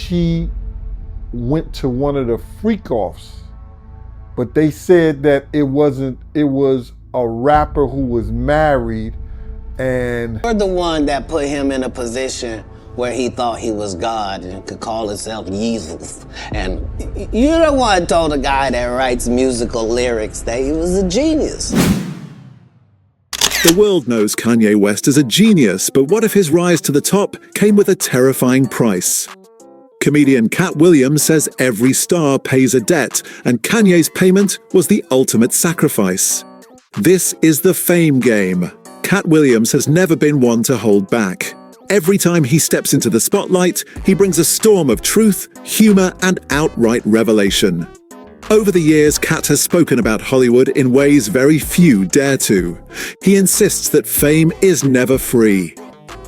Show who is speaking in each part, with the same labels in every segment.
Speaker 1: she went to one of the freak-offs, but they said that it wasn't, it was a rapper who was married. And
Speaker 2: you're the one that put him in a position where he thought he was God and could call himself Jesus. And you're the one who told a guy that writes musical lyrics that he was a genius.
Speaker 3: The world knows Kanye West as a genius, but what if his rise to the top came with a terrifying price? Comedian Katt says every star pays a debt, and Kanye's payment was the ultimate sacrifice. This is the fame game. Katt has never been one to hold back. Every time he steps into the spotlight, he brings a storm of truth, humor, and outright revelation. Over the years, Katt has spoken about Hollywood in ways very few dare to. He insists that fame is never free.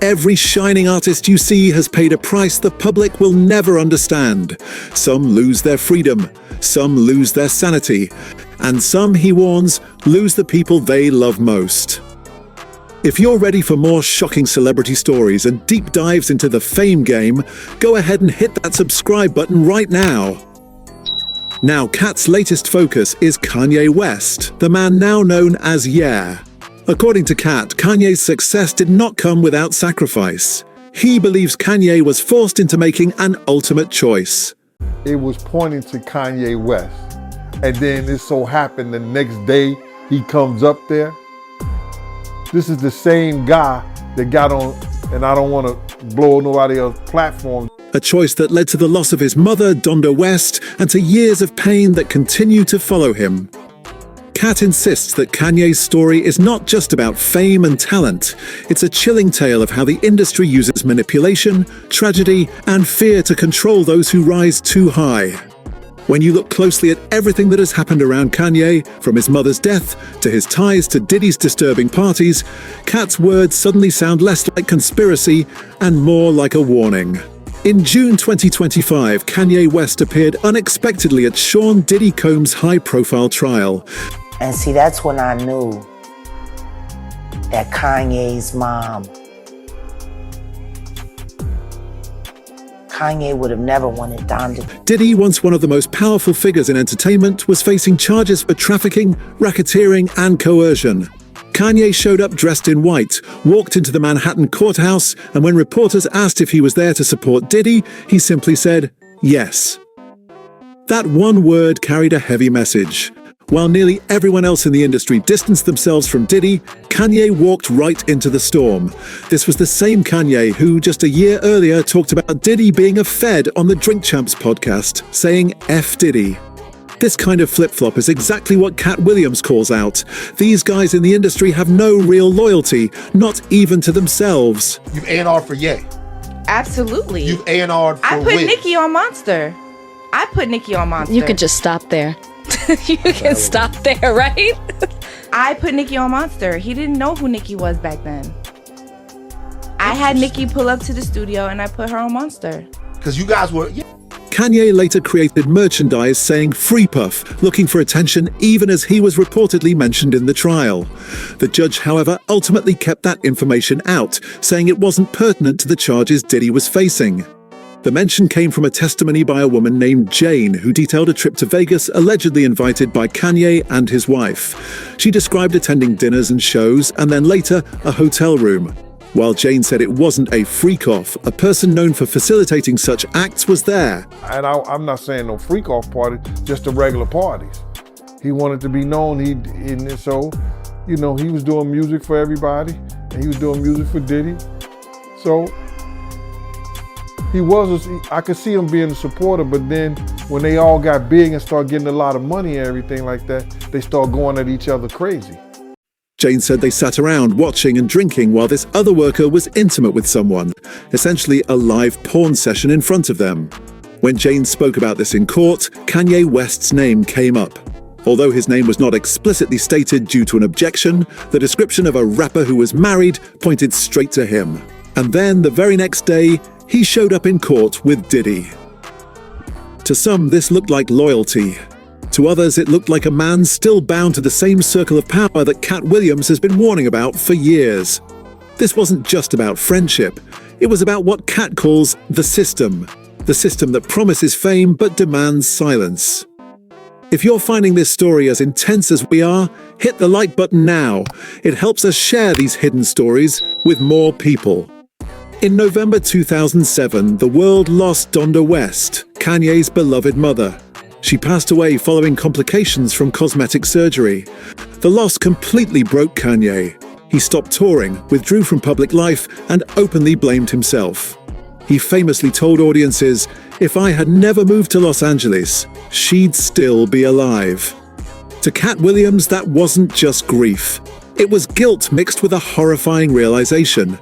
Speaker 3: Every shining artist you see has paid a price the public will never understand. Some lose their freedom, some lose their sanity, and some, he warns, lose the people they love most. If you're ready for more shocking celebrity stories and deep dives into the fame game, go ahead and hit that subscribe button right now. Now, Katt's latest focus is Kanye West, the man now known as Yeah. According to Katt, Kanye's success did not come without sacrifice. He believes Kanye was forced into making an ultimate choice.
Speaker 1: It was pointing to Kanye West. And then it so happened the next day he comes up there. This is the same guy that got on, and I don't want to blow nobody else's platform.
Speaker 3: A choice that led to the loss of his mother, Donda West, and to years of pain that continue to follow him. Katt insists that Kanye's story is not just about fame and talent. It's a chilling tale of how the industry uses manipulation, tragedy, and fear to control those who rise too high. When you look closely at everything that has happened around Kanye, from his mother's death to his ties to Diddy's disturbing parties, Katt's words suddenly sound less like conspiracy and more like a warning. In June 2025, Kanye West appeared unexpectedly at Sean Diddy Combs' high-profile trial.
Speaker 4: And see, that's when I knew that Kanye's mom, Kanye would have never wanted Donda.
Speaker 3: Diddy, once one of the most powerful figures in entertainment, was facing charges for trafficking, racketeering, and coercion. Kanye showed up dressed in white, walked into the Manhattan courthouse, and when reporters asked if he was there to support Diddy, he simply said, yes. That one word carried a heavy message. While nearly everyone else in the industry distanced themselves from Diddy, Kanye walked right into the storm. This was the same Kanye who, just a year earlier, talked about Diddy being a Fed on the Drink Champs podcast, saying F Diddy. This kind of flip-flop is exactly what Katt calls out. These guys in the industry have no real loyalty, not even to themselves.
Speaker 5: You've A&R'd for Ye.
Speaker 6: Absolutely.
Speaker 5: You've A&R'd for
Speaker 6: I put
Speaker 5: Wiz.
Speaker 6: Nicki on Monster. I put Nicki on Monster.
Speaker 7: You could just stop there. You can stop there, right?
Speaker 6: I put Nicki on Monster. He didn't know who Nicki was back then. I had Nicki pull up to the studio and I put her on Monster.
Speaker 5: Because you guys were... Yeah.
Speaker 3: Kanye later created merchandise saying Free Puff, looking for attention even as he was reportedly mentioned in the trial. The judge, however, ultimately kept that information out, saying it wasn't pertinent to the charges Diddy was facing. The mention came from a testimony by a woman named Jane, who detailed a trip to Vegas allegedly invited by Kanye and his wife. She described attending dinners and shows, and then later a hotel room. While Jane said it wasn't a freak-off, a person known for facilitating such acts was there.
Speaker 1: And I'm not saying no freak-off party, just the regular parties. He wanted to be known, so, you know, he was doing music for everybody, and he was doing music for Diddy. So, I could see him being a supporter, but then when they all got big and started getting a lot of money and everything like that, they started going at each other crazy.
Speaker 3: Jane said they sat around watching and drinking while this other worker was intimate with someone, essentially a live porn session in front of them. When Jane spoke about this in court, Kanye West's name came up. Although his name was not explicitly stated due to an objection, the description of a rapper who was married pointed straight to him. And then, the very next day, he showed up in court with Diddy. To some, this looked like loyalty. To others, it looked like a man still bound to the same circle of power that Katt has been warning about for years. This wasn't just about friendship. It was about what Katt calls the system. the system that promises fame but demands silence. If you're finding this story as intense as we are, hit the like button now. It helps us share these hidden stories with more people. In November 2007, the world lost Donda West, Kanye's beloved mother. She passed away following complications from cosmetic surgery. The loss completely broke Kanye. He stopped touring, withdrew from public life, and openly blamed himself. He famously told audiences, "If I had never moved to Los Angeles, she'd still be alive." To Katt Williams, that wasn't just grief. It was guilt mixed with a horrifying realization.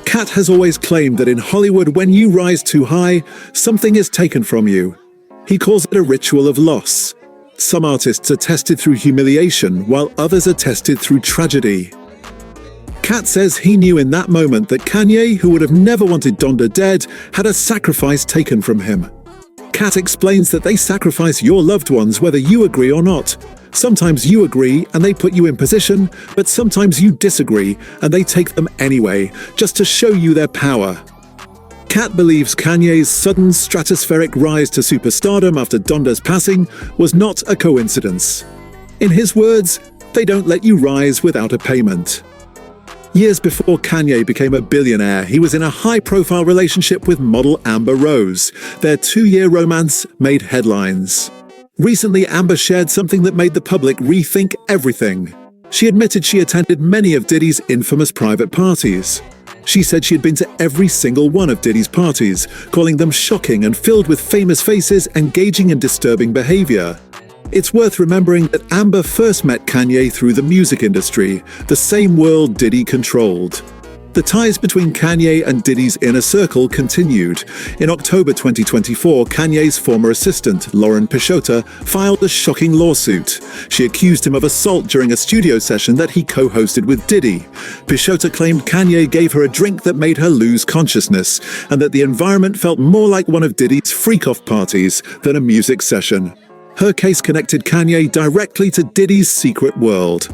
Speaker 3: Katt has always claimed that in Hollywood, when you rise too high, something is taken from you. He calls it a ritual of loss. Some artists are tested through humiliation, while others are tested through tragedy. Katt says he knew in that moment that Kanye, who would have never wanted Donda dead, had a sacrifice taken from him. Katt explains that they sacrifice your loved ones whether you agree or not. Sometimes you agree and they put you in position, but sometimes you disagree and they take them anyway, just to show you their power. Katt believes Kanye's sudden stratospheric rise to superstardom after Donda's passing was not a coincidence. In his words, they don't let you rise without a payment. Years before Kanye became a billionaire, he was in a high-profile relationship with model Amber Rose. Their 2-year romance made headlines. Recently, Amber shared something that made the public rethink everything. She admitted she attended many of Diddy's infamous private parties. She said she had been to every single one of Diddy's parties, calling them shocking and filled with famous faces engaging in disturbing behavior. It's worth remembering that Amber first met Kanye through the music industry, the same world Diddy controlled. The ties between Kanye and Diddy's inner circle continued. In October 2024, Kanye's former assistant, Lauren Peixoto, filed a shocking lawsuit. She accused him of assault during a studio session that he co-hosted with Diddy. Peixoto claimed Kanye gave her a drink that made her lose consciousness, and that the environment felt more like one of Diddy's freak-off parties than a music session. Her case connected Kanye directly to Diddy's secret world.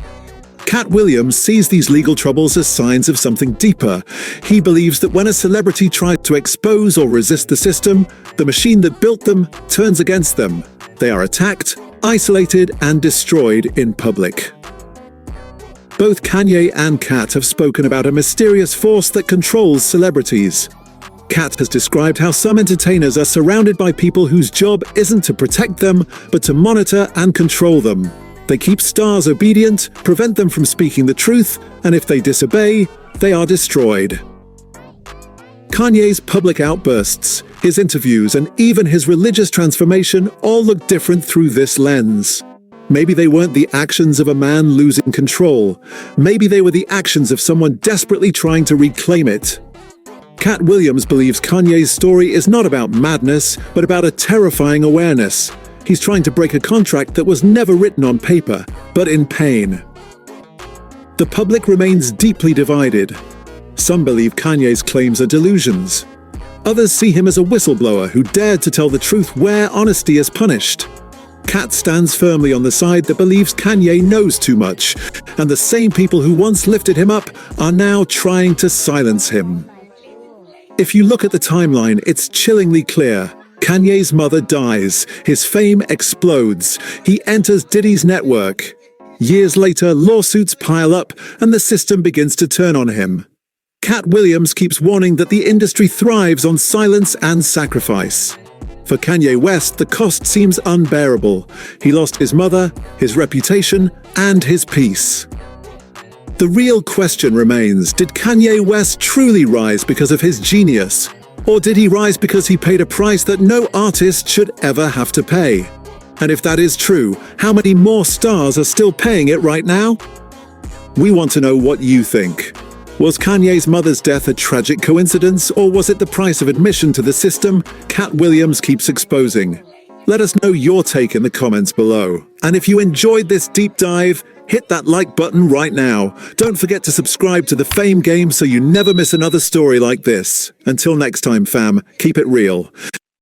Speaker 3: Katt Williams sees these legal troubles as signs of something deeper. He believes that when a celebrity tries to expose or resist the system, the machine that built them turns against them. They are attacked, isolated, and destroyed in public. Both Kanye and Katt have spoken about a mysterious force that controls celebrities. Katt has described how some entertainers are surrounded by people whose job isn't to protect them, but to monitor and control them. They keep stars obedient, prevent them from speaking the truth, and if they disobey, they are destroyed. Kanye's public outbursts, his interviews, and even his religious transformation all look different through this lens. Maybe they weren't the actions of a man losing control. Maybe they were the actions of someone desperately trying to reclaim it. Katt Williams believes Kanye's story is not about madness, but about a terrifying awareness. He's trying to break a contract that was never written on paper, but in pain. The public remains deeply divided. Some believe Kanye's claims are delusions. Others see him as a whistleblower who dared to tell the truth where honesty is punished. Katt stands firmly on the side that believes Kanye knows too much, and the same people who once lifted him up are now trying to silence him. If you look at the timeline, it's chillingly clear. Kanye's mother dies, his fame explodes, he enters Diddy's network. Years later, lawsuits pile up, and the system begins to turn on him. Katt Williams keeps warning that the industry thrives on silence and sacrifice. For Kanye West, the cost seems unbearable. He lost his mother, his reputation, and his peace. The real question remains, did Kanye West truly rise because of his genius? Or did he rise because he paid a price that no artist should ever have to pay? And if that is true, how many more stars are still paying it right now? We want to know what you think. Was Kanye's mother's death a tragic coincidence, or was it the price of admission to the system Katt Williams keeps exposing? Let us know your take in the comments below. And if you enjoyed this deep dive, hit that like button right now. Don't forget to subscribe to the Fame Game so you never miss another story like this. Until next time, fam, keep it real.